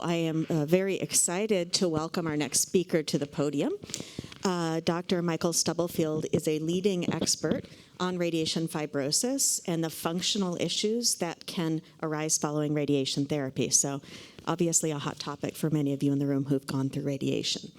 I am very excited to welcome our next speaker to the podium. Dr. Michael Stubblefield is a leading expert on radiation fibrosis and the functional issues that can arise following radiation therapy. So obviously a hot topic for many of you in the room who've gone through radiation.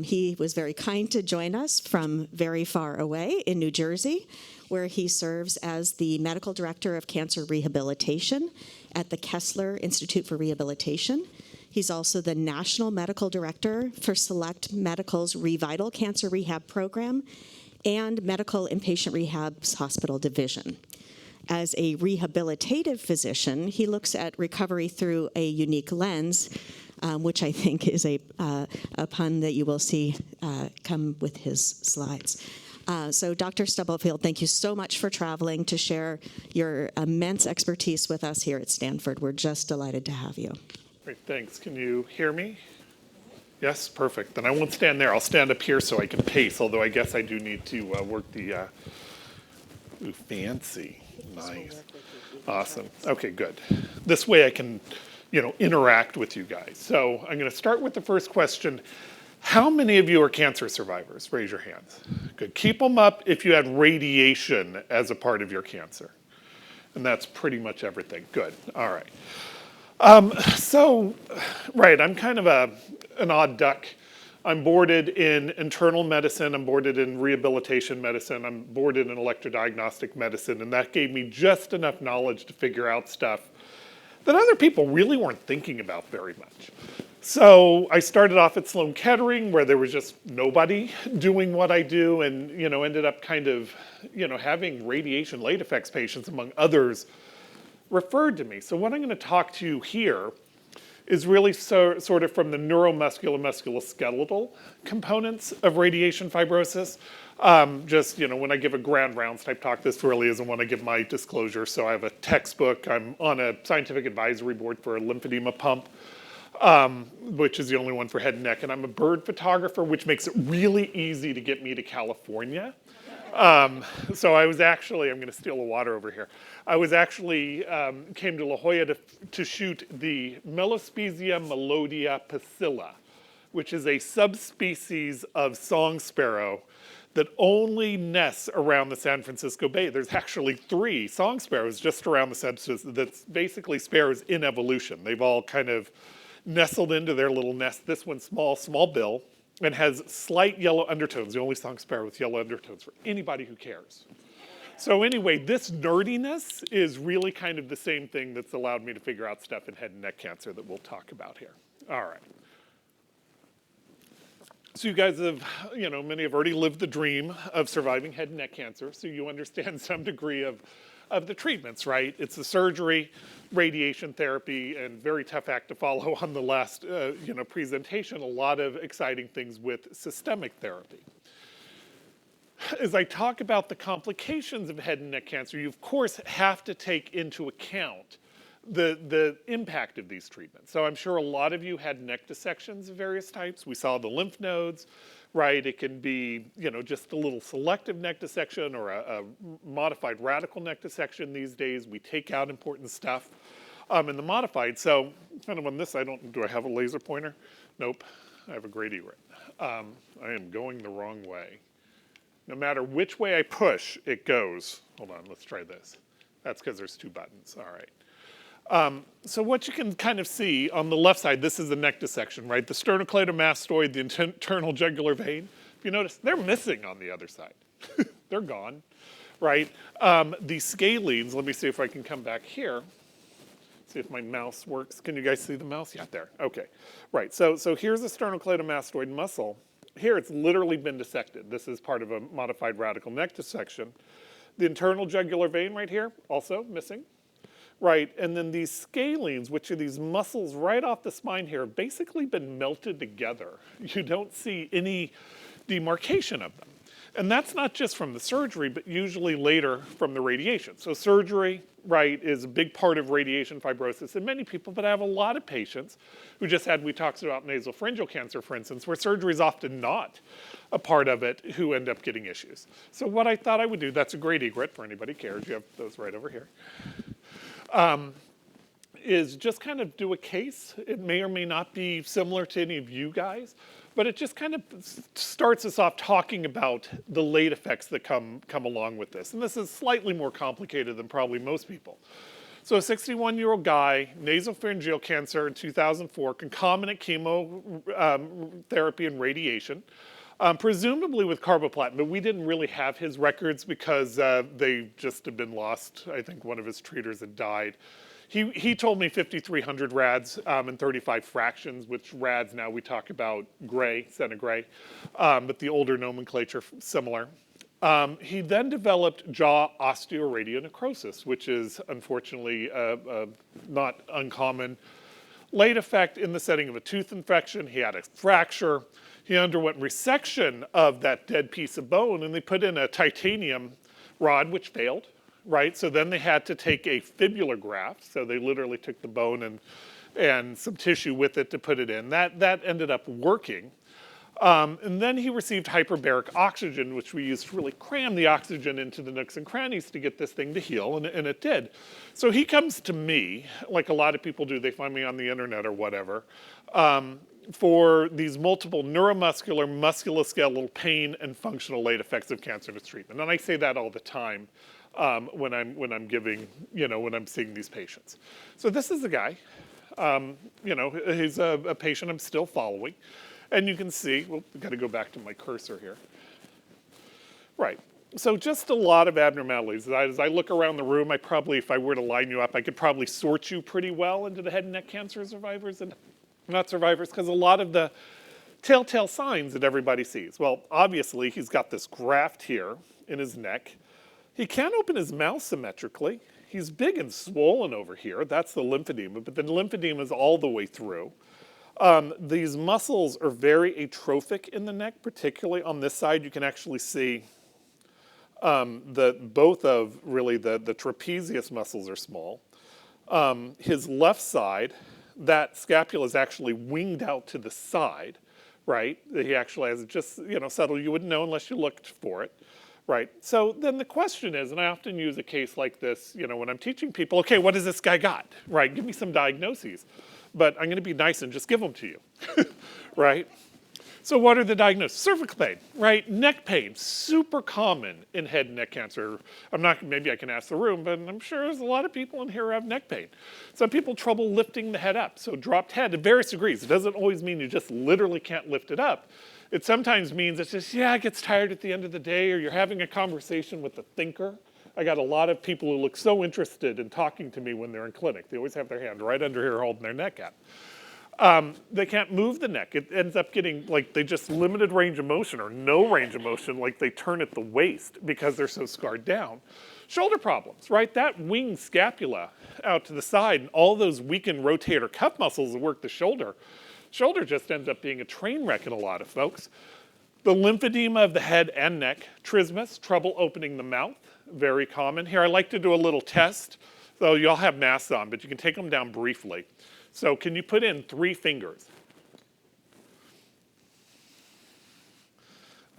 He was very kind to join us from very far away in New Jersey, where he serves as the Medical Director of Cancer Rehabilitation at the Kessler Institute for Rehabilitation. He's also the National Medical Director for Select Medical's Revital Cancer Rehab Program and Medical Inpatient Rehab's Hospital Division. As a rehabilitative physician, he looks at recovery through a unique lens, which I think is a pun that you will see come with his slides. So Dr. Stubblefield, thank you so much for traveling to share your immense expertise with us here at Stanford. We're just delighted to have you. Great, thanks. Can you hear me? Yes, perfect. Then I won't stand there. I'll stand up here so I can pace, although I guess I do need to work the, ooh, fancy, nice, awesome. Okay, good. This way I can, interact with you guys. So I'm going to start with the first question. How many of you are cancer survivors? Raise your hands. Good. Keep them up if you had radiation as a part of your cancer. And that's pretty much everything. Good. All right. I'm kind of an odd duck. I'm boarded in internal medicine, I'm boarded in rehabilitation medicine, I'm boarded in electrodiagnostic medicine, and that gave me just enough knowledge to figure out stuff that other people really weren't thinking about very much. So I started off at Sloan Kettering, where there was just nobody doing what I do, and ended up kind of having radiation late effects patients, among others, referred to me. So what I'm going to talk to you here is really sort of from the neuromuscular, musculoskeletal components of radiation fibrosis. When I give a grand rounds type talk, this really isn't when I give my disclosure. So I have a textbook. I'm on a scientific advisory board for a lymphedema pump, which is the only one for head and neck. And I'm a bird photographer, which makes it really easy to get me to California. So I was actually, I'm going to steal the water over here. I was actually, came to La Jolla to shoot the Melospezia melodia pasilla, which is a subspecies of song sparrow that only nests around the San Francisco Bay. There's actually 3 song sparrows just around the San Francisco, that's basically sparrows in evolution. They've all kind of nestled into their little nest. This one's small bill, and has slight yellow undertones, the only song sparrow with yellow undertones for anybody who cares. So anyway, this nerdiness is really kind of the same thing that's allowed me to figure out stuff in head and neck cancer that we'll talk about here. All right. So you guys have, many have already lived the dream of surviving head and neck cancer, so you understand some degree of the treatments, right? It's the surgery, radiation therapy, and very tough act to follow on the last presentation, a lot of exciting things with systemic therapy. As I talk about the complications of head and neck cancer, you of course have to take into account the impact of these treatments. So I'm sure a lot of you had neck dissections of various types. We saw the lymph nodes, right? It can be, just a little selective neck dissection or a modified radical neck dissection these days. We take out important stuff in the modified. So kind of on this, do I have a laser pointer? Nope, I have a great egret. I am going the wrong way. No matter which way I push, it goes. Hold on, let's try this. That's because there's 2 buttons, all right. So what you can kind of see on the left side, this is the neck dissection, right? The sternocleidomastoid, the internal jugular vein. If you notice, they're missing on the other side. They're gone, right? The scalenes, let me see if I can come back here. See if my mouse works. Can you guys see the mouse? Yeah, there, okay. Right, so here's the sternocleidomastoid muscle. Here it's literally been dissected. This is part of a modified radical neck dissection. The internal jugular vein right here, also missing. Right, and then these scalenes, which are these muscles right off the spine here, have basically been melted together. You don't see any demarcation of them. And that's not just from the surgery, but usually later from the radiation. So surgery, right, is a big part of radiation fibrosis in many people, but I have a lot of patients who just had, we talked about nasopharyngeal cancer, for instance, where surgery is often not a part of it, who end up getting issues. So what I thought I would do, that's a great egret for anybody who cares, you have those right over here, is just kind of do a case. It may or may not be similar to any of you guys, but it just kind of starts us off talking about the late effects that come along with this. And this is slightly more complicated than probably most people. So a 61-year-old guy, nasopharyngeal cancer in 2004, concomitant chemotherapy and radiation, presumably with carboplatin, but we didn't really have his records because they just had been lost. I think one of his treaters had died. He told me 5,300 rads and 35 fractions, which rads now we talk about gray, centigray, but the older nomenclature similar. He then developed jaw osteoradionecrosis, which is unfortunately not uncommon late effect in the setting of a tooth infection. He had a fracture. He underwent resection of that dead piece of bone, and they put in a titanium rod, which failed, right? So then they had to take a fibular graft. So they literally took the bone and some tissue with it to put it in. That ended up working. And then he received hyperbaric oxygen, which we used to really cram the oxygen into the nooks and crannies to get this thing to heal, and it did. So he comes to me, like a lot of people do, they find me on the internet or whatever, for these multiple neuromuscular, musculoskeletal pain and functional late effects of cancer and its treatment. And I say that all the time when I'm giving, when I'm seeing these patients. So this is the guy, he's a patient I'm still following. And you can see, well, I've got to go back to my cursor here. Right, so just a lot of abnormalities. As I look around the room, if I were to line you up, I could probably sort you pretty well into the head and neck cancer survivors and not survivors, because a lot of the telltale signs that everybody sees. Well, obviously, he's got this graft here in his neck. He can't open his mouth symmetrically. He's big and swollen over here. That's the lymphedema, but the lymphedema is all the way through. These muscles are very atrophic in the neck, particularly on this side. You can actually see both of really the trapezius muscles are small. His left side, that scapula is actually winged out to the side, right? He actually has it just, subtle. You wouldn't know unless you looked for it, right? So then the question is, and I often use a case like this, when I'm teaching people, okay, what has this guy got, right? Give me some diagnoses. But I'm going to be nice and just give them to you, right? So what are the diagnoses? Cervical pain, right? Neck pain, super common in head and neck cancer. Maybe I can ask the room, but I'm sure there's a lot of people in here who have neck pain. Some people trouble lifting the head up. So dropped head to various degrees. It doesn't always mean you just literally can't lift it up. It sometimes means it's just, it gets tired at the end of the day, or you're having a conversation with a thinker. I got a lot of people who look so interested in talking to me when they're in clinic. They always have their hand right under here holding their neck out. They can't move the neck. It ends up getting like they just limited range of motion or no range of motion, like they turn at the waist because they're so scarred down. Shoulder problems, right? That wing scapula out to the side and all those weakened rotator cuff muscles that work the shoulder. Shoulder just ends up being a train wreck in a lot of folks. The lymphedema of the head and neck, trismus, trouble opening the mouth. Very common. Here, I like to do a little test. So you all have masks on, but you can take them down briefly. So can you put in 3 fingers?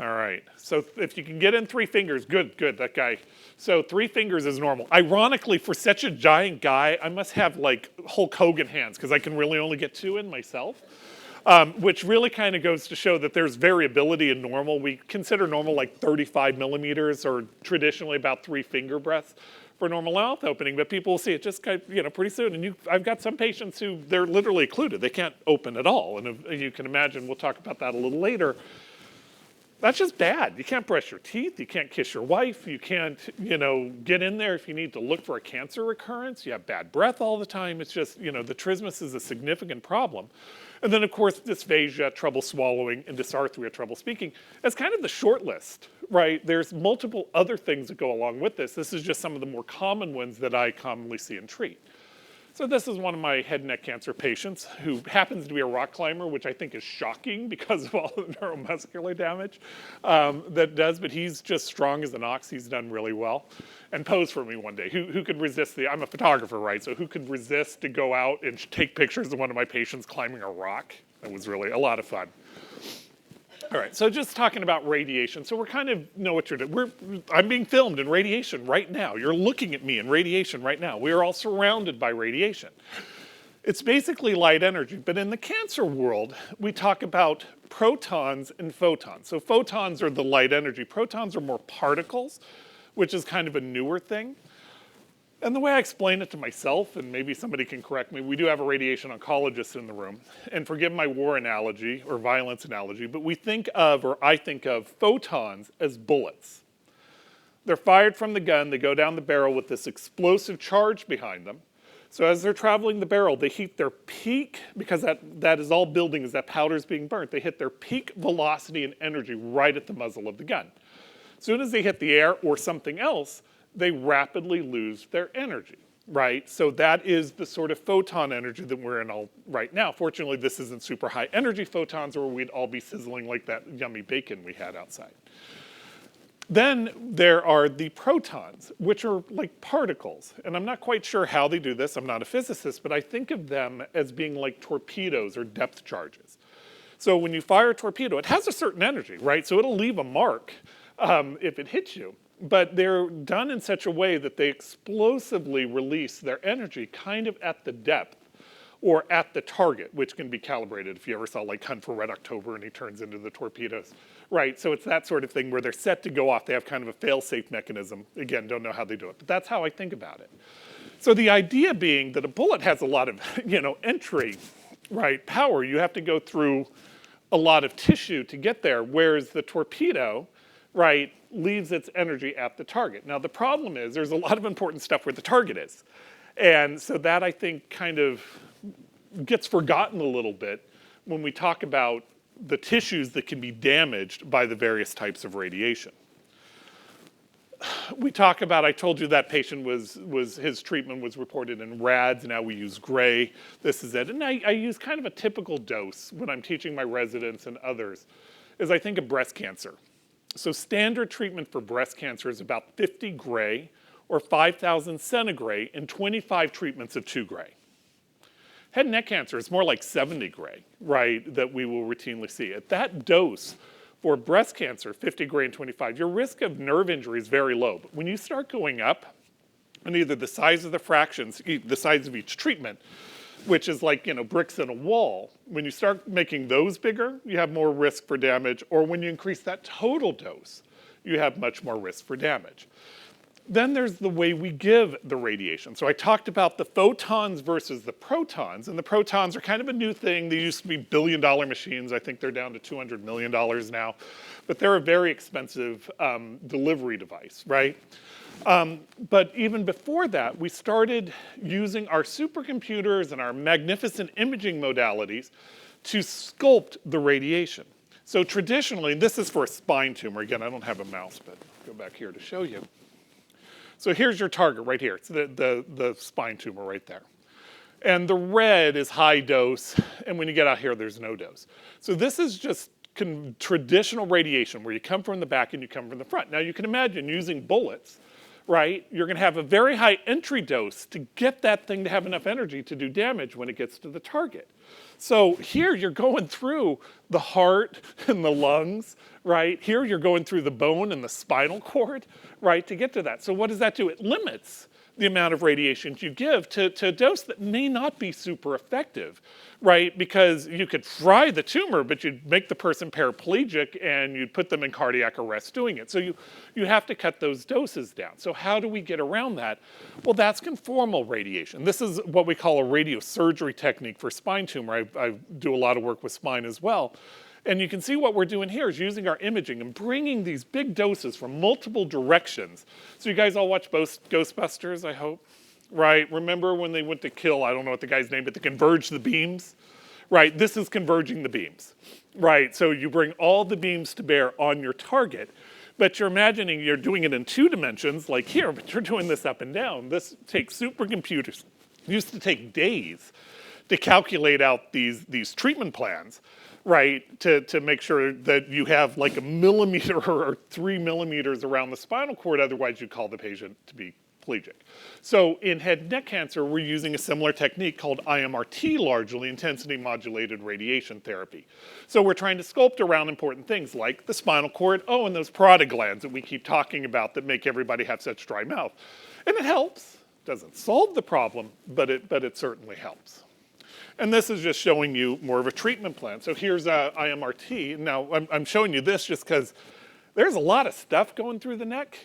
All right. So if you can get in 3 fingers, good, that guy. So 3 fingers is normal. Ironically, for such a giant guy, I must have like Hulk Hogan hands because I can really only get 2 in myself. Which really kind of goes to show that there's variability in normal. We consider normal like 35 millimeters or traditionally about 3 finger breadths for normal mouth opening, but people will see it just kind of, pretty soon. And I've got some patients who they're literally occluded. They can't open at all. And you can imagine, we'll talk about that a little later. That's just bad. You can't brush your teeth. You can't kiss your wife. You can't, get in there if you need to look for a cancer recurrence. You have bad breath all the time. It's just, the trismus is a significant problem. And then, of course, dysphagia, trouble swallowing, and dysarthria, trouble speaking. As kind of the short list, right? There's multiple other things that go along with this. This is just some of the more common ones that I commonly see and treat. So this is one of my head and neck cancer patients who happens to be a rock climber, which I think is shocking because of all the neuromuscular damage that does, but he's just strong as an ox. He's done really well. And posed for me one day. Who could resist I'm a photographer, right? So who could resist to go out and take pictures of one of my patients climbing a rock? That was really a lot of fun. All right, so just talking about radiation. So we're kind of know what you're doing. I'm being filmed in radiation right now. You're looking at me in radiation right now. We are all surrounded by radiation. It's basically light energy, but in the cancer world, we talk about protons and photons. So photons are the light energy. Protons are more particles, which is kind of a newer thing. And the way I explain it to myself, and maybe somebody can correct me, we do have a radiation oncologist in the room, and forgive my war analogy or violence analogy, but we think of, or I think of, photons as bullets. They're fired from the gun, they go down the barrel with this explosive charge behind them. So as they're traveling the barrel, they hit their peak, because that is all building as that powder's being burnt, they hit their peak velocity and energy right at the muzzle of the gun. As soon as they hit the air or something else, they rapidly lose their energy, right? So that is the sort of photon energy that we're in all right now. Fortunately, this isn't super high energy photons, or we'd all be sizzling like that yummy bacon we had outside. Then there are the protons, which are like particles. And I'm not quite sure how they do this. I'm not a physicist, but I think of them as being like torpedoes or depth charges. So when you fire a torpedo, it has a certain energy, right? So it'll leave a mark if it hits you. But they're done in such a way that they explosively release their energy kind of at the depth or at the target, which can be calibrated if you ever saw like Hunt for Red October and he turns into the torpedoes, right? So it's that sort of thing where they're set to go off. They have kind of a fail-safe mechanism. Again, don't know how they do it, but that's how I think about it. So the idea being that a bullet has a lot of, entry, right, power. You have to go through a lot of tissue to get there, whereas the torpedo, right, leaves its energy at the target. Now the problem is there's a lot of important stuff where the target is. And so that I think kind of gets forgotten a little bit when we talk about the tissues that can be damaged by the various types of radiation. We talk about, I told you that patient his treatment was reported in rads, now we use gray, this is it. And I use kind of a typical dose when I'm teaching my residents and others, is I think of breast cancer. So standard treatment for breast cancer is about 50 gray or 5,000 centigray in 25 treatments of 2 gray. Head and neck cancer is more like 70 gray, right, that we will routinely see. At that dose for breast cancer, 50 gray and 25, your risk of nerve injury is very low. But when you start going up, and either the size of the fractions, the size of each treatment, which is like, bricks in a wall, when you start making those bigger, you have more risk for damage, or when you increase that total dose, you have much more risk for damage. Then there's the way we give the radiation. So I talked about the photons versus the protons, and the protons are kind of a new thing. They used to be billion-dollar machines. I think they're down to $200 million now, but they're a very expensive delivery device, right? But even before that, we started using our supercomputers and our magnificent imaging modalities to sculpt the radiation. So traditionally, this is for a spine tumor. Again, I don't have a mouse, but I'll go back here to show you. So here's your target right here. It's the spine tumor right there. And the red is high dose, and when you get out here, there's no dose. So this is just traditional radiation where you come from the back and you come from the front. Now you can imagine using bullets, right? You're gonna have a very high entry dose to get that thing to have enough energy to do damage when it gets to the target. So here you're going through the heart and the lungs, right? Here you're going through the bone and the spinal cord, right, to get to that. So what does that do? It limits the amount of radiation you give to a dose that may not be super effective, right? Because you could fry the tumor, but you'd make the person paraplegic and you'd put them in cardiac arrest doing it. So you have to cut those doses down. So how do we get around that? Well, that's conformal radiation. This is what we call a radiosurgery technique for spine tumor. I do a lot of work with spine as well. And you can see what we're doing here is using our imaging and bringing these big doses from multiple directions. So you guys all watch Ghostbusters, I hope, right? Remember when they went to kill, I don't know what the guy's name, but to converge the beams, right? This is converging the beams, right? So you bring all the beams to bear on your target, but you're imagining you're doing it in 2 dimensions like here, but you're doing this up and down. This takes supercomputers. It used to take days to calculate out these treatment plans, right, to make sure that you have like a millimeter or 3 millimeters around the spinal cord, otherwise you call the patient to be paraplegic. So in head and neck cancer, we're using a similar technique called IMRT, largely intensity modulated radiation therapy. So we're trying to sculpt around important things like the spinal cord, and those parotid glands that we keep talking about that make everybody have such dry mouth. And it helps. Doesn't solve the problem, but it certainly helps. And this is just showing you more of a treatment plan. So here's IMRT. Now, I'm showing you this just because there's a lot of stuff going through the neck.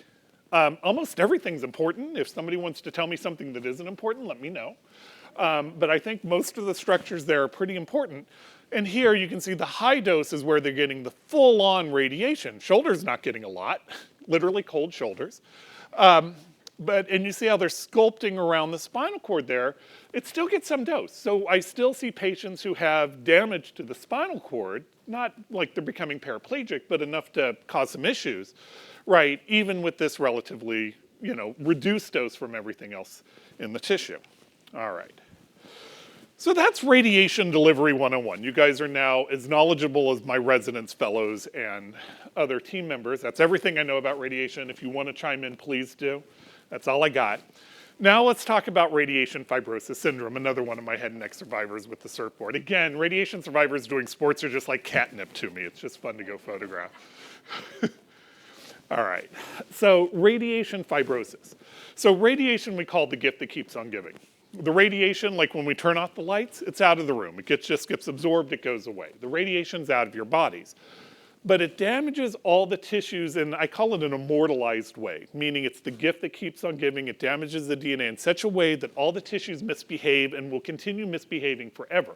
Almost everything's important. If somebody wants to tell me something that isn't important, let me know. But I think most of the structures there are pretty important. And here you can see the high dose is where they're getting the full-on radiation. Shoulder's not getting a lot, literally cold shoulders. And you see how they're sculpting around the spinal cord there. It still gets some dose. So I still see patients who have damage to the spinal cord, not like they're becoming paraplegic, but enough to cause some issues, right? Even with this relatively, reduced dose from everything else in the tissue. All right. So that's radiation delivery 101. You guys are now as knowledgeable as my residents, fellows, and other team members. That's everything I know about radiation. If you want to chime in, please do. That's all I got. Now let's talk about radiation fibrosis syndrome, another one of my head and neck survivors with the surfboard. Again, radiation survivors doing sports are just like catnip to me. It's just fun to go photograph. All right, so radiation fibrosis. So radiation we call the gift that keeps on giving. The radiation, like when we turn off the lights, it's out of the room. It just gets absorbed, it goes away. The radiation's out of your bodies. But it damages all the tissues in, I call it an immortalized way, meaning it's the gift that keeps on giving. It damages the DNA in such a way that all the tissues misbehave and will continue misbehaving forever.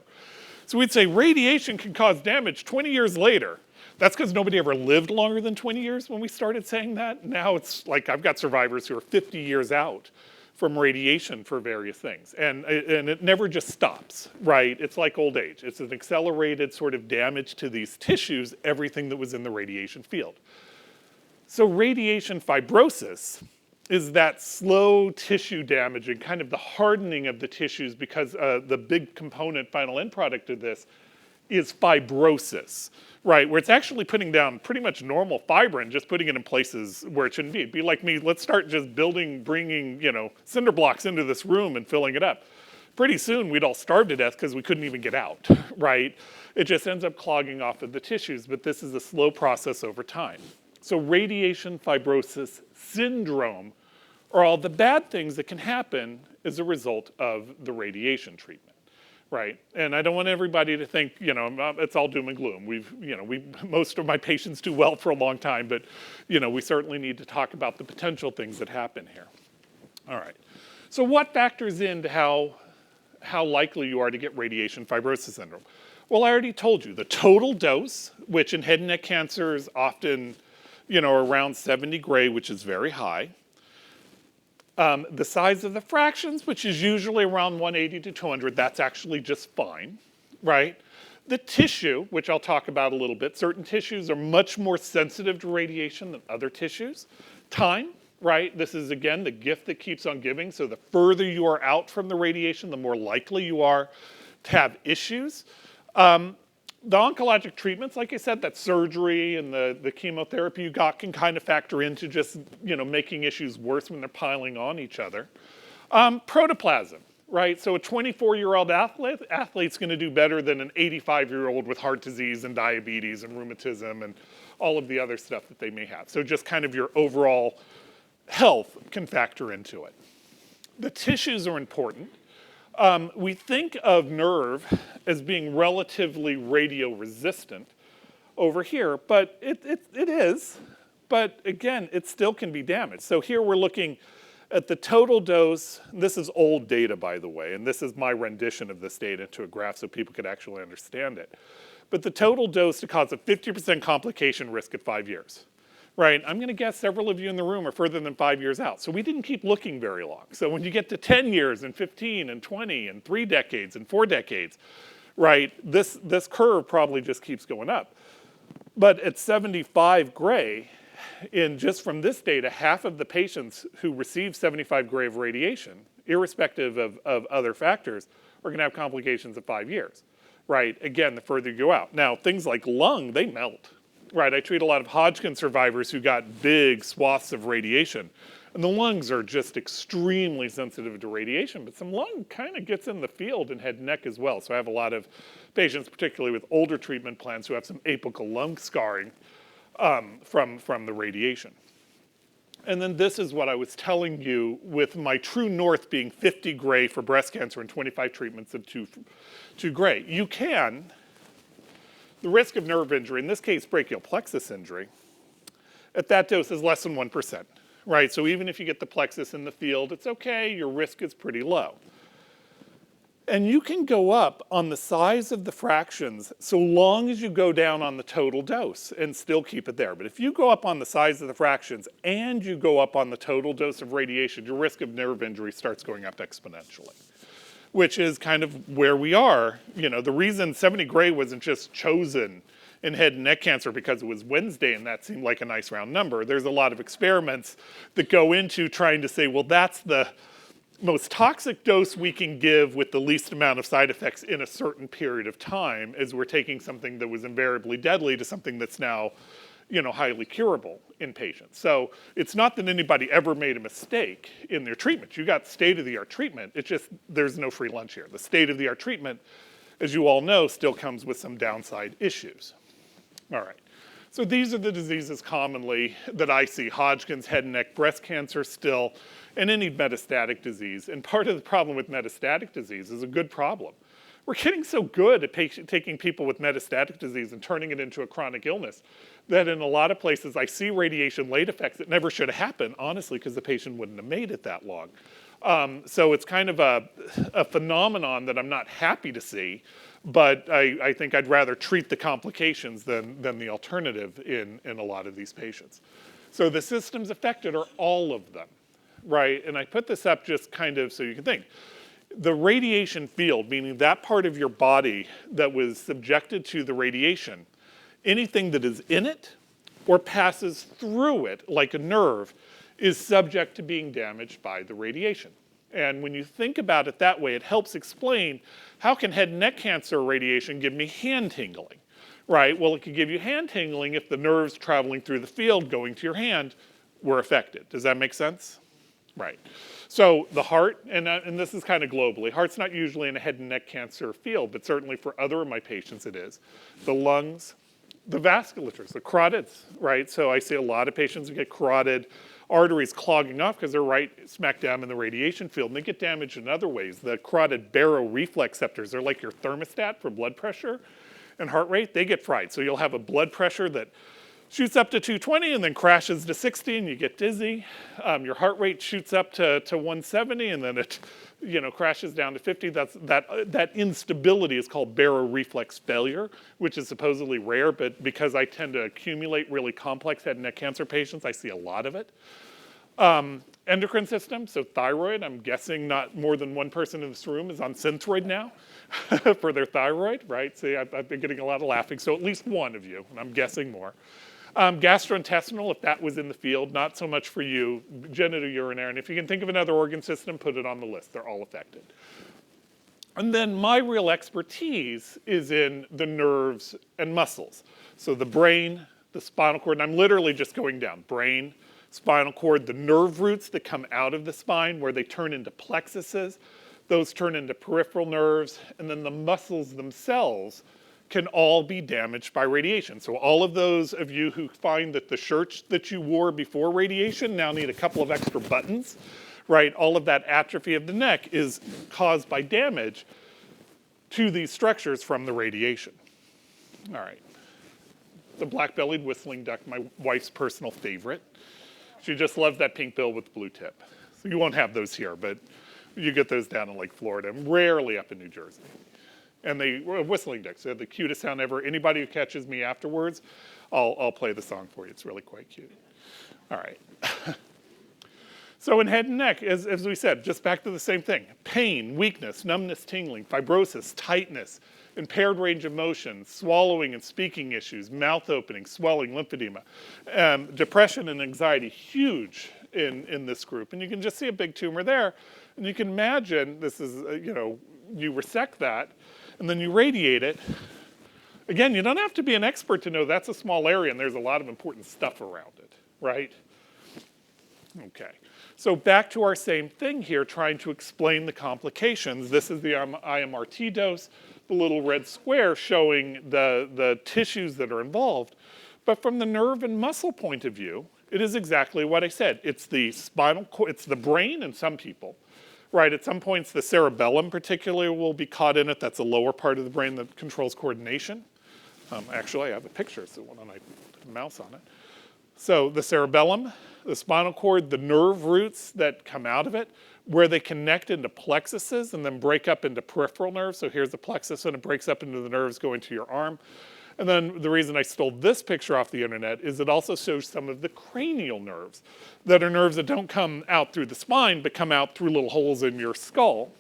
So we'd say radiation can cause damage 20 years later. That's because nobody ever lived longer than 20 years when we started saying that. Now it's like I've got survivors who are 50 years out from radiation for various things. And it never just stops, right? It's like old age. It's an accelerated sort of damage to these tissues, everything that was in the radiation field. So radiation fibrosis is that slow tissue damage and kind of the hardening of the tissues because the big component, final end product of this is fibrosis, right? Where it's actually putting down pretty much normal fibrin, just putting it in places where it shouldn't be. It'd be like me, let's start just bringing, cinder blocks into this room and filling it up. Pretty soon we'd all starve to death because we couldn't even get out, right? It just ends up clogging off of the tissues, but this is a slow process over time. So radiation fibrosis syndrome are all the bad things that can happen as a result of the radiation treatment. Right, and I don't want everybody to think, it's all doom and gloom. Most of my patients do well for a long time, but, we certainly need to talk about the potential things that happen here. All right, so what factors into how likely you are to get radiation fibrosis syndrome? Well, I already told you, the total dose, which in head and neck cancer is often, around 70 gray, which is very high. The size of the fractions, which is usually around 180 to 200, that's actually just fine, right? The tissue, which I'll talk about a little bit, certain tissues are much more sensitive to radiation than other tissues. Time, right? This is, again, the gift that keeps on giving. So the further you are out from the radiation, the more likely you are to have issues. The oncologic treatments, like I said, that surgery and the chemotherapy you got can kind of factor into just, making issues worse when they're piling on each other. Protoplasm, right? So a 24-year-old athlete's going to do better than an 85-year-old with heart disease and diabetes and rheumatism and all of the other stuff that they may have. So just kind of your overall health can factor into it. The tissues are important. We think of nerve as being relatively radio resistant over here, but it is. But again, it still can be damaged. So here we're looking at the total dose. This is old data, by the way, and this is my rendition of this data to a graph so people could actually understand it. But the total dose to cause a 50% complication risk at 5 years. Right, I'm going to guess several of you in the room are further than 5 years out. So we didn't keep looking very long. So when you get to 10 years and 15 and 20 and 3 decades and 4 decades, right, this curve probably just keeps going up. But at 75 gray, just from this data, half of the patients who receive 75 gray of radiation, irrespective of other factors, are going to have complications at 5 years. Right, again, the further you go out. Now, things like lung, they melt. Right, I treat a lot of Hodgkin survivors who got big swaths of radiation. And the lungs are just extremely sensitive to radiation, but some lung kind of gets in the field in head and neck as well. So I have a lot of patients, particularly with older treatment plans, who have some apical lung scarring from the radiation. And then this is what I was telling you with my true north being 50 gray for breast cancer and 25 treatments of 2 gray. You can, the risk of nerve injury, in this case brachial plexus injury, at that dose is less than 1%, right? So even if you get the plexus in the field, it's okay, your risk is pretty low. And you can go up on the size of the fractions so long as you go down on the total dose and still keep it there. But if you go up on the size of the fractions and you go up on the total dose of radiation, your risk of nerve injury starts going up exponentially, which is kind of where we are. You know, the reason 70 gray wasn't just chosen in head and neck cancer because it was Wednesday and that seemed like a nice round number. There's a lot of experiments that go into trying to say, well, that's the most toxic dose we can give with the least amount of side effects in a certain period of time, as we're taking something that was invariably deadly to something that's now, you know, highly curable in patients. So it's not that anybody ever made a mistake in their treatment. You got state-of-the-art treatment. It's just there's no free lunch here. The state-of-the-art treatment, as you all know, still comes with some downside issues. All right. So these are the diseases commonly that I see: Hodgkin's, head and neck, breast cancer still, and any metastatic disease. And part of the problem with metastatic disease is a good problem. We're getting so good at taking people with metastatic disease and turning it into a chronic illness that in a lot of places I see radiation late effects that never should have happened, honestly, because the patient wouldn't have made it that long. So it's kind of a phenomenon that I'm not happy to see, but I think I'd rather treat the complications than the alternative in a lot of these patients. So the systems affected are all of them, right? And I put this up just kind of so you can think. The radiation field, meaning that part of your body that was subjected to the radiation, anything that is in it or passes through it, like a nerve, is subject to being damaged by the radiation. And when you think about it that way, it helps explain how can head and neck cancer radiation give me hand tingling, right? Well, it could give you hand tingling if the nerves traveling through the field going to your hand were affected. Does that make sense? Right. So the heart, and this is kind of globally, heart's not usually in a head and neck cancer field, but certainly for other of my patients it is. The lungs, the vasculatures, the carotids, right? So I see a lot of patients who get carotid arteries clogging up because they're right smack down in the radiation field, and they get damaged in other ways. The carotid baroreflexceptors, they're like your thermostat for blood pressure and heart rate. They get fried. So you'll have a blood pressure that shoots up to 220 and then crashes to 60 and you get dizzy. Your heart rate shoots up to 170 and then it, you know, crashes down to 50. That instability is called baroreflex failure, which is supposedly rare, but because I tend to accumulate really complex head and neck cancer patients, I see a lot of it. Endocrine system, so thyroid, I'm guessing not more than one person in this room is on Synthroid now for their thyroid, right? See, I've been getting a lot of laughing, so at least one of you, and I'm guessing more. Gastrointestinal, if that was in the field, not so much for you. Genitourinary, and if you can think of another organ system, put it on the list. They're all affected. And then my real expertise is in the nerves and muscles. So the brain, the spinal cord, and I'm literally just going down. Brain, spinal cord, the nerve roots that come out of the spine where they turn into plexuses, those turn into peripheral nerves, and then the muscles themselves can all be damaged by radiation. So all of those of you who find that the shirts that you wore before radiation now need a couple of extra buttons, right? All of that atrophy of the neck is caused by damage to these structures from the radiation. All right. The black-bellied whistling duck, my wife's personal favorite. She just loves that pink bill with the blue tip. So you won't have those here, but you get those down in like Florida, and rarely up in New Jersey. And they were whistling ducks. They have the cutest sound ever. Anybody who catches me afterwards, I'll play the song for you. It's really quite cute. All right. So in head and neck, as we said, just back to the same thing. Pain, weakness, numbness, tingling, fibrosis, tightness, impaired range of motion, swallowing and speaking issues, mouth opening, swelling, lymphedema, depression and anxiety, huge in this group. And you can just see a big tumor there. And you can imagine, this is, you resect that, and then you radiate it. Again, you don't have to be an expert to know that's a small area and there's a lot of important stuff around it, right? Okay, so back to our same thing here, trying to explain the complications. This is the IMRT dose, the little red square showing the tissues that are involved. But from the nerve and muscle point of view, It is exactly what I said. It's the spinal cord, it's the brain in some people, right? At some points, the cerebellum particularly will be caught in it. That's the lower part of the brain that controls coordination. Actually, I have a picture, so why don't I put a mouse on it? So the cerebellum, the spinal cord, the nerve roots that come out of it, where they connect into plexuses and then break up into peripheral nerves. So here's the plexus and it breaks up into the nerves going to your arm. And then the reason I stole this picture off the internet is it also shows some of the cranial nerves that are nerves that don't come out through the spine, but come out through little holes in your skull,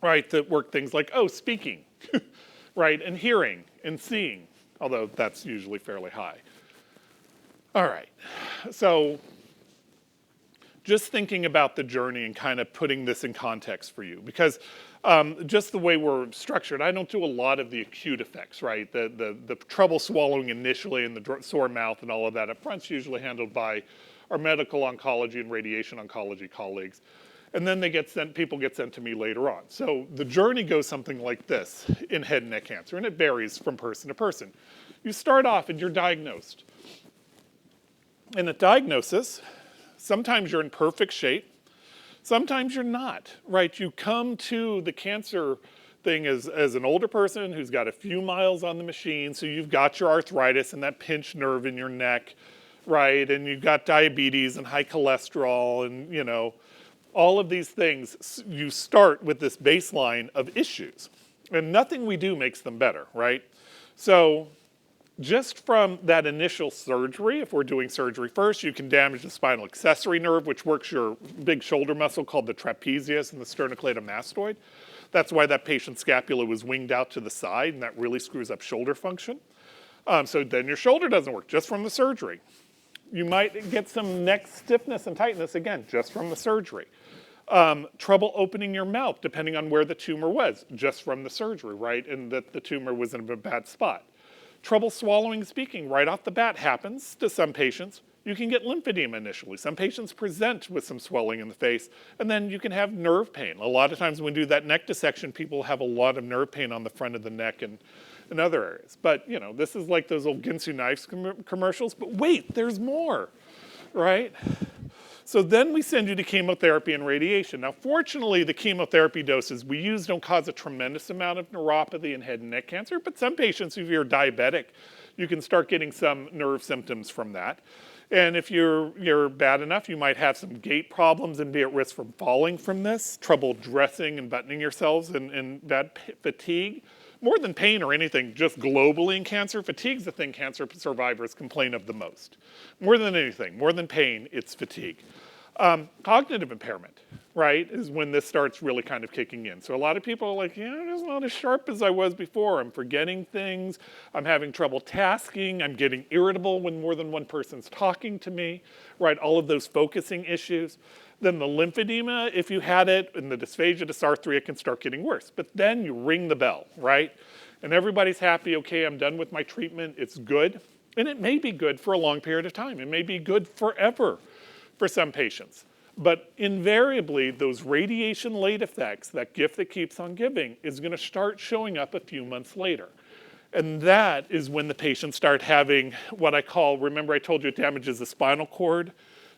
right, that work things like, speaking, right, and hearing and seeing, although that's usually fairly high. All right, so just thinking about the journey and kind of putting this in context for you, because just the way we're structured, I don't do a lot of the acute effects, right? The trouble swallowing initially and the sore mouth and all of that up front's usually handled by our medical oncology and radiation oncology colleagues. And then people get sent to me later on. So the journey goes something like this in head and neck cancer, and it varies from person to person. You start off and you're diagnosed. And at diagnosis, sometimes you're in perfect shape, sometimes you're not, right? You come to the cancer thing as an older person who's got a few miles on the machine, so you've got your arthritis and that pinched nerve in your neck, right? And you've got diabetes and high cholesterol and, you know, all of these things. You start with this baseline of issues, and nothing we do makes them better, right? So just from that initial surgery, if we're doing surgery first, you can damage the spinal accessory nerve, which works your big shoulder muscle called the trapezius and the sternocleidomastoid. That's why that patient's scapula was winged out to the side, and that really screws up shoulder function. So then your shoulder doesn't work, just from the surgery. You might get some neck stiffness and tightness, again, just from the surgery. Trouble opening your mouth, depending on where the tumor was, just from the surgery, right? And that the tumor was in a bad spot. Trouble swallowing, speaking, right off the bat happens to some patients. You can get lymphedema initially. Some patients present with some swelling in the face, and then you can have nerve pain. A lot of times when we do that neck dissection, people have a lot of nerve pain on the front of the neck and in other areas. But, you know, this is like those old Ginsu knives commercials, but wait, there's more, right? So then we send you to chemotherapy and radiation. Now, fortunately, the chemotherapy doses we use don't cause a tremendous amount of neuropathy in head and neck cancer, but some patients, if you're diabetic, you can start getting some nerve symptoms from that. And if you're bad enough, you might have some gait problems and be at risk from falling from this, trouble dressing and buttoning yourselves, and bad fatigue. More than pain or anything, just globally in cancer, fatigue's the thing cancer survivors complain of the most. More than anything, more than pain, it's fatigue. Cognitive impairment, right, is when this starts really kind of kicking in. So a lot of people are like, yeah, I'm just not as sharp as I was before. I'm forgetting things. I'm having trouble tasking. I'm getting irritable when more than one person's talking to me, right? All of those focusing issues. Then the lymphedema, if you had it, and the dysphagia, dysarthria can start getting worse. But then you ring the bell, right? And everybody's happy, okay, I'm done with my treatment, it's good. And it may be good for a long period of time. It may be good forever for some patients. But invariably, those radiation late effects, that gift that keeps on giving, is gonna start showing up a few months later. And that is when the patients start having what I call, remember I told you it damages the spinal cord,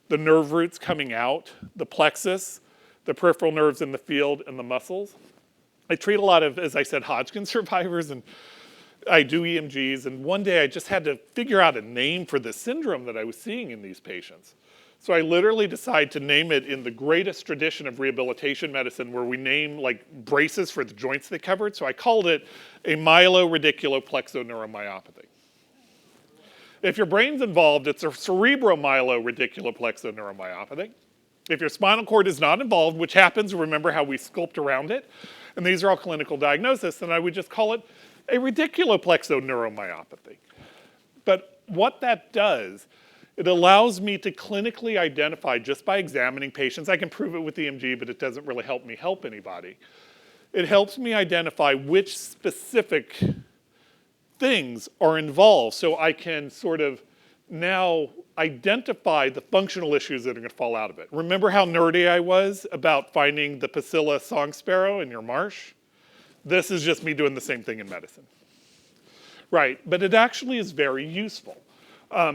the nerve roots coming out, the plexus, the peripheral nerves in the field, and the muscles. I treat a lot of, as I said, Hodgkin survivors, and I do EMGs, and one day I just had to figure out a name for the syndrome that I was seeing in these patients. So I literally decided to name it in the greatest tradition of rehabilitation medicine, where we name like braces for the joints they covered. So I called it a myeloradiculoplexoneuromyopathy. If your brain's involved, it's a cerebromyeloradiculoplexoneuromyopathy. If your spinal cord is not involved, which happens, remember how we sculpt around it, and these are all clinical diagnoses, then I would just call it a radiculoplexoneuromyopathy. But what that does, it allows me to clinically identify, just by examining patients, I can prove it with EMG, but it doesn't really help me help anybody. It helps me identify which specific things are involved, so I can sort of now identify the functional issues that are going to fall out of it. Remember how nerdy I was about finding the Pasilla song sparrow in your marsh? This is just me doing the same thing in medicine. Right, but it actually is very useful.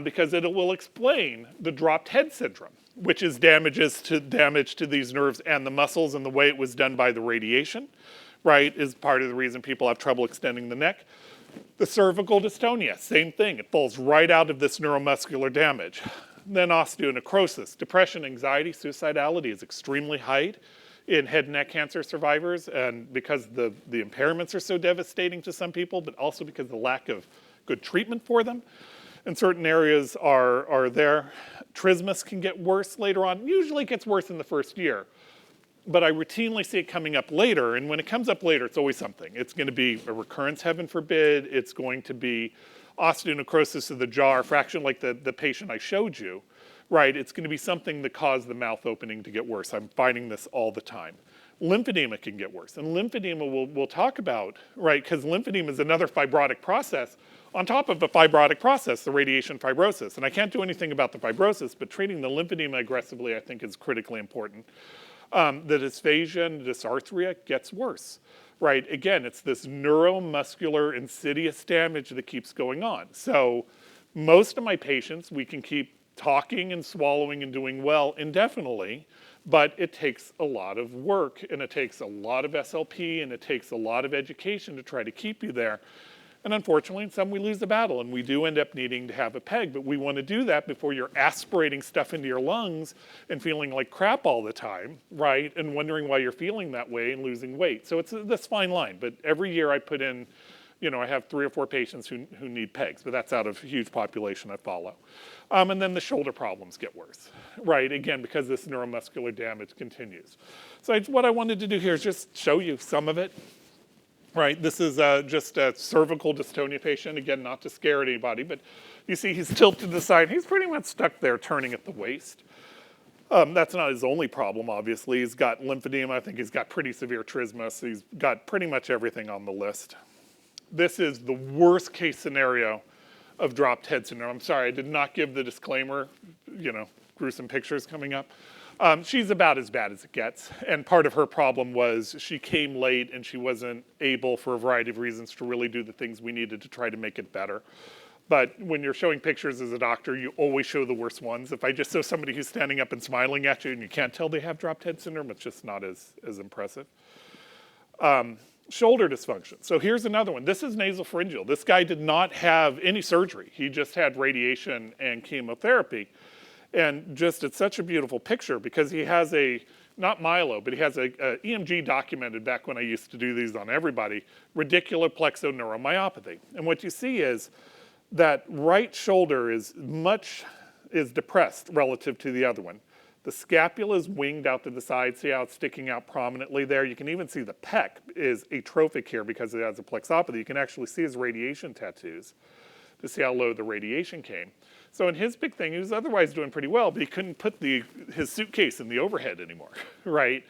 because it will explain the dropped head syndrome, which is damage to these nerves and the muscles, and the way it was done by the radiation, right, is part of the reason people have trouble extending the neck. The cervical dystonia, same thing. It falls right out of this neuromuscular damage. Then osteonecrosis, depression, anxiety, suicidality is extremely high in head and neck cancer survivors, and because the impairments are so devastating to some people, but also because of the lack of good treatment for them. And certain areas are there. Trismus can get worse later on. Usually it gets worse in the first year, but I routinely see it coming up later, and when it comes up later, it's always something. It's going to be a recurrence, heaven forbid. It's going to be osteonecrosis of the jaw, or fraction like the patient I showed you, right? It's going to be something that caused the mouth opening to get worse. I'm finding this all the time. Lymphedema can get worse, and lymphedema we'll talk about, right? Because lymphedema is another fibrotic process on top of the fibrotic process, the radiation fibrosis. And I can't do anything about the fibrosis, but treating the lymphedema aggressively I think is critically important. The dysphagia and dysarthria gets worse, right? Again, it's this neuromuscular insidious damage that keeps going on. So most of my patients, we can keep talking and swallowing and doing well indefinitely, but it takes a lot of work, and it takes a lot of SLP, and it takes a lot of education to try to keep you there. And unfortunately, in some we lose the battle, and we do end up needing to have a peg, but we want to do that before you're aspirating stuff into your lungs and feeling like crap all the time, right? And wondering why you're feeling that way and losing weight. So it's this fine line, but every year I put in, I have 3 or 4 patients who need pegs, but that's out of a huge population I follow. And then the shoulder problems get worse, right? Again, because this neuromuscular damage continues. So what I wanted to do here is just show you some of it. Right, this is just a cervical dystonia patient. Again, not to scare anybody, but you see he's tilted to the side. He's pretty much stuck there turning at the waist. That's not his only problem, obviously. He's got lymphedema. I think he's got pretty severe trismus. He's got pretty much everything on the list. This is the worst case scenario of dropped head syndrome. I'm sorry, I did not give the disclaimer, gruesome pictures coming up. She's about as bad as it gets, and part of her problem was she came late and she wasn't able, for a variety of reasons, to really do the things we needed to try to make it better. But when you're showing pictures as a doctor, you always show the worst ones. If I just show somebody who's standing up and smiling at you and you can't tell they have dropped head syndrome, it's just not as impressive. Shoulder dysfunction. So here's another one. This is nasopharyngeal. This guy did not have any surgery. He just had radiation and chemotherapy. And just, it's such a beautiful picture because he has not myelo, but he has a EMG documented back when I used to do these on everybody, radicular plexoneuromyopathy. And what you see is that right shoulder is depressed relative to the other one. The scapula is winged out to the side. See how it's sticking out prominently there? You can even see the pec is atrophic here because it has a plexopathy. You can actually see his radiation tattoos to see how low the radiation came. So in his big thing, he was otherwise doing pretty well, but he couldn't put his suitcase in the overhead anymore, right?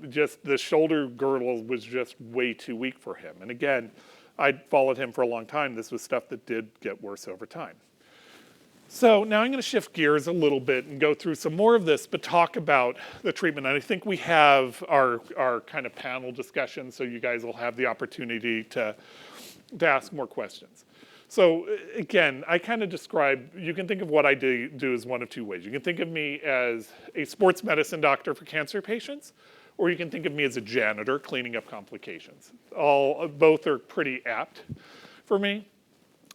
Just the shoulder girdle was just way too weak for him. And again, I'd followed him for a long time. This was stuff that did get worse over time. So now I'm going to shift gears a little bit and go through some more of this, but talk about the treatment. And I think we have our kind of panel discussion, so you guys will have the opportunity to ask more questions. So again, I kind of describe, you can think of what I do as one of two ways. You can think of me as a sports medicine doctor for cancer patients, or you can think of me as a janitor cleaning up complications. Both are pretty apt for me.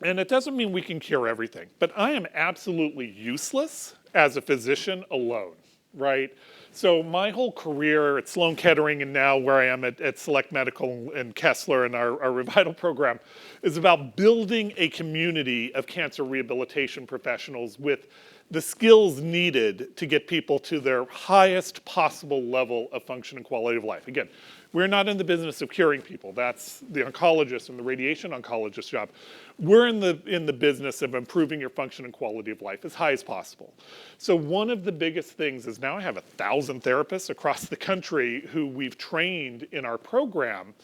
And it doesn't mean we can cure everything, but I am absolutely useless as a physician alone, right? So my whole career at Sloan Kettering and now where I am at Select Medical and Kessler and our Revital program is about building a community of cancer rehabilitation professionals with the skills needed to get people to their highest possible level of function and quality of life. Again, we're not in the business of curing people. That's the oncologist and the radiation oncologist job. We're in the business of improving your function and quality of life as high as possible. So one of the biggest things is now I have 1,000 therapists across the country who we've trained in our program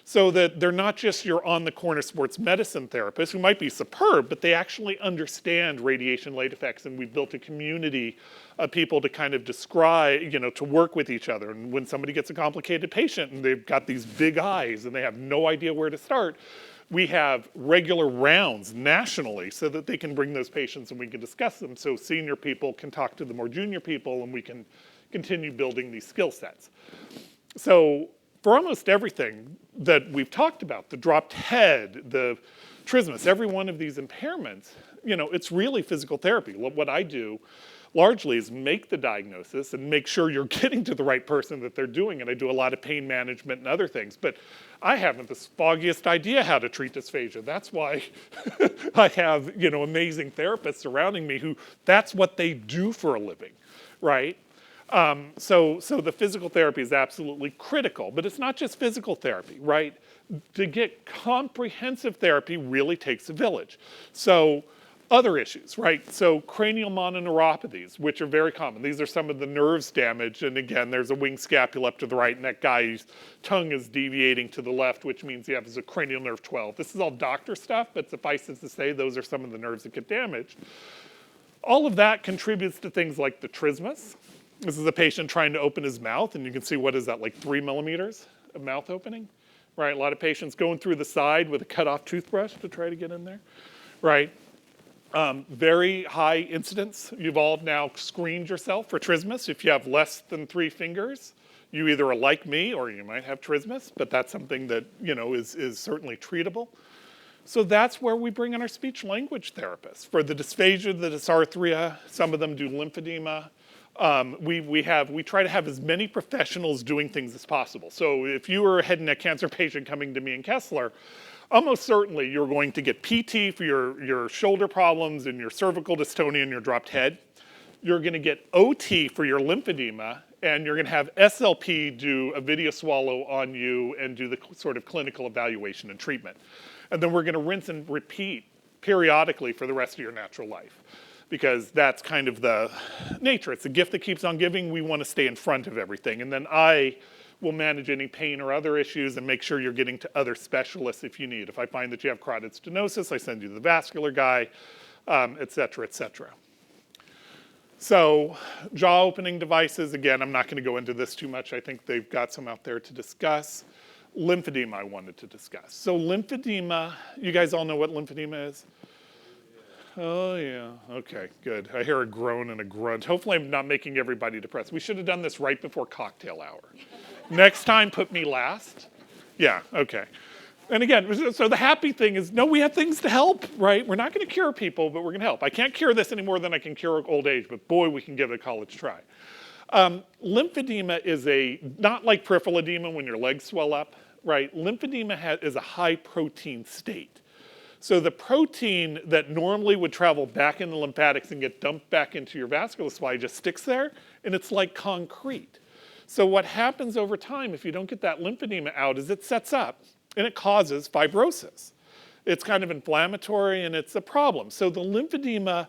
so that they're not just your on-the-corner sports medicine therapists who might be superb, but they actually understand radiation late effects, and we've built a community of people to kind of describe, to work with each other. And when somebody gets a complicated patient and they've got these big eyes and they have no idea where to start, We have regular rounds nationally so that they can bring those patients and we can discuss them, so senior people can talk to the more junior people and we can continue building these skill sets. So for almost everything that we've talked about, the dropped head, the trismus, every one of these impairments, it's really physical therapy. What I do largely is make the diagnosis and make sure you're getting to the right person that they're doing. And I do a lot of pain management and other things. But I haven't the foggiest idea how to treat dysphagia. That's why I have, amazing therapists surrounding me who that's what they do for a living, right? So the physical therapy is absolutely critical, but it's not just physical therapy, right? To get comprehensive therapy really takes a village. So other issues, right? So cranial mononeuropathies, which are very common. These are some of the nerves damaged, and again, there's a wing scapula up to the right, and that guy's tongue is deviating to the left, which means he has a cranial nerve 12. This is all doctor stuff, but suffices to say those are some of the nerves that get damaged. All of that contributes to things like the trismus. This is a patient trying to open his mouth, and you can see, what is that, like 3 millimeters of mouth opening? Right, a lot of patients going through the side with a cut-off toothbrush to try to get in there, right? Very high incidence. You've all now screened yourself for trismus. If you have less than 3 fingers, you either are like me or you might have trismus, but that's something that, is certainly treatable. So that's where we bring in our speech language therapists. For the dysphagia, the dysarthria, some of them do lymphedema. We try to have as many professionals doing things as possible. So if you were a head and neck cancer patient coming to me in Kessler, almost certainly you're going to get PT for your shoulder problems and your cervical dystonia and your dropped head. You're going to get OT for your lymphedema, and you're going to have SLP do a video swallow on you and do the sort of clinical evaluation and treatment. And then we're going to rinse and repeat periodically for the rest of your natural life, because that's kind of the nature. It's a gift that keeps on giving. We want to stay in front of everything. And then I will manage any pain or other issues and make sure you're getting to other specialists if you need. If I find that you have carotid stenosis, I send you to the vascular guy, et cetera, et cetera. So jaw opening devices, again, I'm not going to go into this too much. I think they've got some out there to discuss. Lymphedema I wanted to discuss. So lymphedema, you guys all know what lymphedema is? Oh, yeah. Okay, good. I hear a groan and a grunt. Hopefully I'm not making everybody depressed. We should have done this right before cocktail hour. Next time, put me last. Yeah, okay. And again, so the happy thing is, no, we have things to help, right? We're not going to cure people, but we're going to help. I can't cure this any more than I can cure old age, but boy, we can give it a college try. Lymphedema is not like peripheral edema when your legs swell up, right? Lymphedema is a high protein state. So the protein that normally would travel back in the lymphatics and get dumped back into your vascular supply just sticks there, and it's like concrete. So what happens over time if you don't get that lymphedema out is it sets up, and it causes fibrosis. It's kind of inflammatory, and it's a problem. So the lymphedema,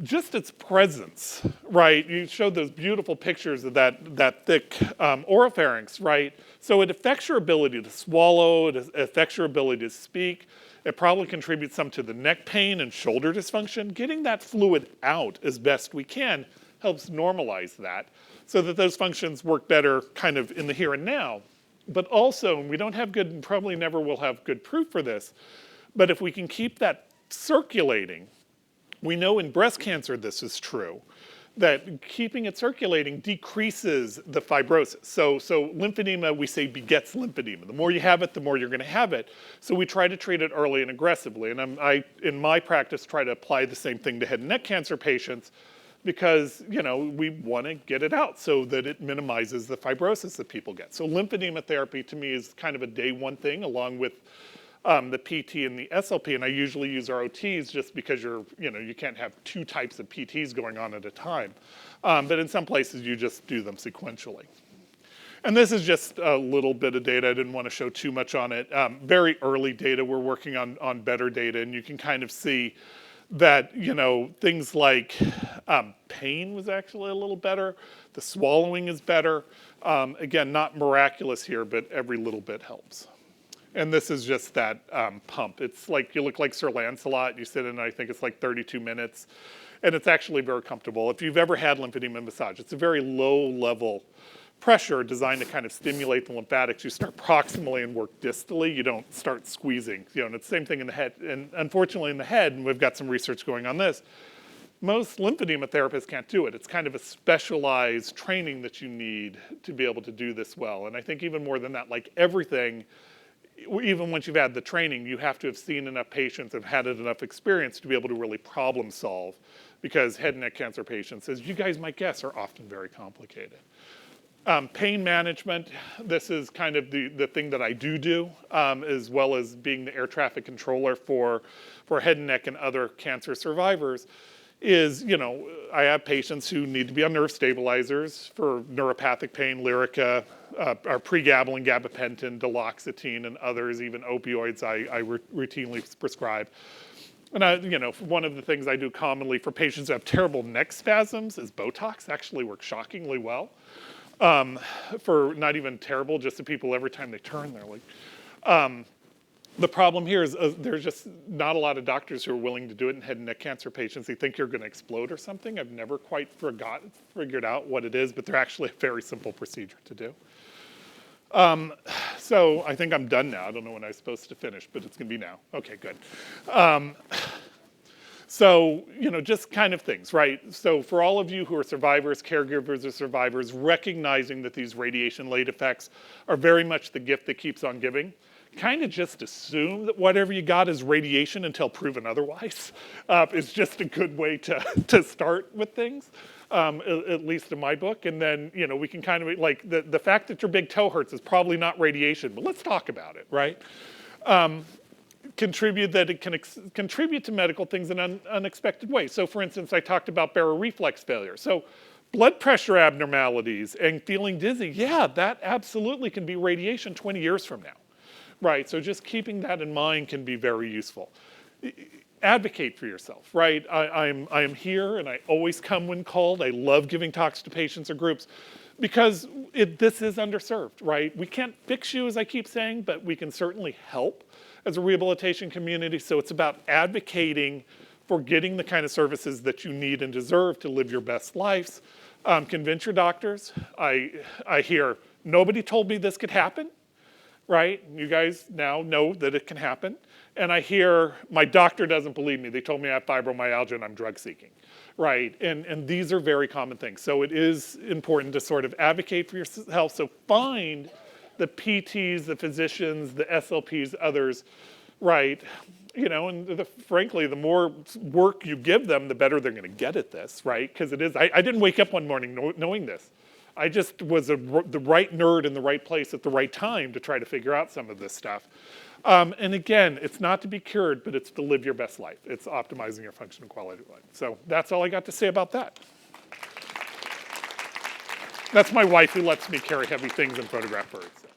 just its presence, right? You showed those beautiful pictures of that thick oropharynx, right? So it affects your ability to swallow, it affects your ability to speak. It probably contributes some to the neck pain and shoulder dysfunction. Getting that fluid out as best we can helps normalize that so that those functions work better kind of in the here and now. But also, we don't have good, and probably never will have good proof for this, but if we can keep that circulating, we know in breast cancer this is true, that keeping it circulating decreases the fibrosis. So lymphedema, we say, begets lymphedema. The more you have it, the more you're going to have it. So we try to treat it early and aggressively. And I, in my practice, try to apply the same thing to head and neck cancer patients because, we want to get it out so that it minimizes the fibrosis that people get. So lymphedema therapy, to me, is kind of a day one thing, along with the PT and the SLP, and I usually use our OTs just because you can't have 2 types of PTs going on at a time. But in some places, you just do them sequentially. And this is just a little bit of data. I didn't want to show too much on it. Very early data. We're working on better data, and you can kind of see that, things like pain was actually a little better. The swallowing is better. Again, not miraculous here, but every little bit helps. And this is just that pump. It's like you look like Sir Lancelot. You sit in, I think it's like 32 minutes. And it's actually very comfortable. If you've ever had lymphedema massage, it's a very low level pressure designed to kind of stimulate the lymphatics. You start proximally and work distally. You don't start squeezing. And it's the same thing in the head. And unfortunately in the head, and we've got some research going on this, most lymphedema therapists can't do it. It's kind of a specialized training that you need to be able to do this well. And I think even more than that, like everything, even once you've had the training, you have to have seen enough patients, have had enough experience to be able to really problem solve, because head and neck cancer patients, as you guys might guess, are often very complicated. Pain management, this is kind of the thing that I do, as well as being the air traffic controller for head and neck and other cancer survivors, is, I have patients who need to be on nerve stabilizers for neuropathic pain, Lyrica, our pregabalin, gabapentin, duloxetine, and others, even opioids I routinely prescribe. And one of the things I do commonly for patients who have terrible neck spasms is Botox. Actually works shockingly well. For not even terrible, just the people every time they turn, they're like, the problem here is there's just not a lot of doctors who are willing to do it in head and neck cancer patients. They think you're going to explode or something. I've never quite figured out what it is, but they're actually a very simple procedure to do. So I think I'm done now. I don't know when I'm supposed to finish, but it's going to be now. Okay, good. So, just kind of things, right? So for all of you who are survivors, caregivers of survivors, recognizing that these radiation-late effects are very much the gift that keeps on giving, kind of just assume that whatever you got is radiation until proven otherwise. Is just a good way to start with things, at least in my book. And then, we can kind of, like, the fact that your big toe hurts is probably not radiation, but let's talk about it, right? It can contribute to medical things in unexpected ways. So for instance, I talked about baroreflex failure. So blood pressure abnormalities and feeling dizzy, yeah, that absolutely can be radiation 20 years from now. Right, so just keeping that in mind can be very useful. Advocate for yourself, right? I am here and I always come when called. I love giving talks to patients or groups because this is underserved, right? We can't fix you, as I keep saying, but we can certainly help as a rehabilitation community. So it's about advocating for getting the kind of services that you need and deserve to live your best lives. Convince your doctors. I hear, nobody told me this could happen. Right? You guys now know that it can happen. And I hear, my doctor doesn't believe me. They told me I have fibromyalgia and I'm drug seeking. Right? And these are very common things. So it is important to sort of advocate for your health. So find the PTs, the physicians, the SLPs, others, right? And frankly, the more work you give them, the better they're going to get at this, right? Because it is, I didn't wake up one morning knowing this. I just was the right nerd in the right place at the right time to try to figure out some of this stuff. And again, it's not to be cured, but it's to live your best life. It's optimizing your function and quality of life. So that's all I got to say about that. That's my wife who lets me carry heavy things and photograph birds. So.